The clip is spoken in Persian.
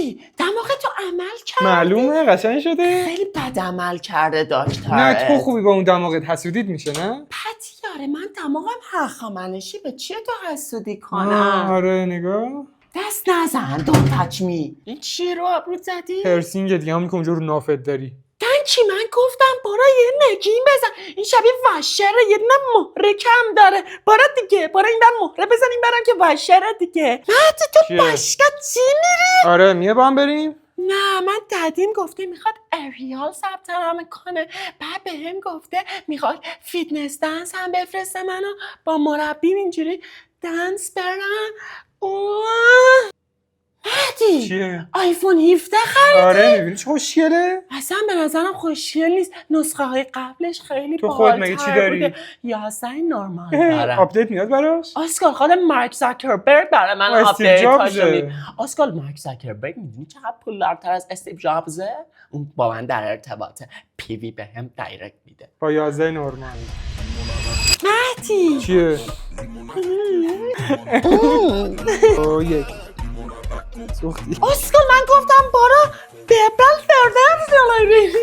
مهدی دماغ تو عمل کرده. معلومه قشنگ شده. خیلی بد عمل کرده دکتر. نه تو خوبی با اون دماغت، حسودیت میشه نه؟ پتیاره من دماغم هخامنشی، به چیه تو حسودی کنم؟ آره نگاه. دست نزن don't touch me. این چی رو ابرو زدی؟ پرسینگ دیگه همون که اونجا رو نافت داری. چی من گفتم برو یه نگین بزن، این شبیه وشره، یه دونه مهره کم داره. برو دیگه برو این بر مهره بزن، این برم که وشره دیگه. مهدی تو باشگاه چی میری؟ آره میه با هم بریم؟ نه من ددیم گفته میخواد اریال ثبت نام کنه، بعد بهم گفته میخواد فیتنس دنس هم بفرسته منو با مربی اینجوری دنس برم. مهدی چیه؟ آیفون 17 خریدی؟ آره میبینی چه خوشگله؟ اصلا به نظرم خوشگل نیست، نسخه های قبلش خیلی تو خود مگه چی باحال‌تر داری؟ بوده. 11 نورمال دارم. آپدیت میاد براش؟ آسکال خود مارک زاکربرگ برای من استیو آپدیت جابزه. هاشو آسکال مارک زاکربرگ میدونی چقدر پولدارتر از استیو جابزه؟ اون با من در ارتباطه، پیوی به هم دایرکت میده. با 11 نورمال. مهدی چیه؟ یک سوختی. آسکال من گفتم برو ببل فردم زلاری.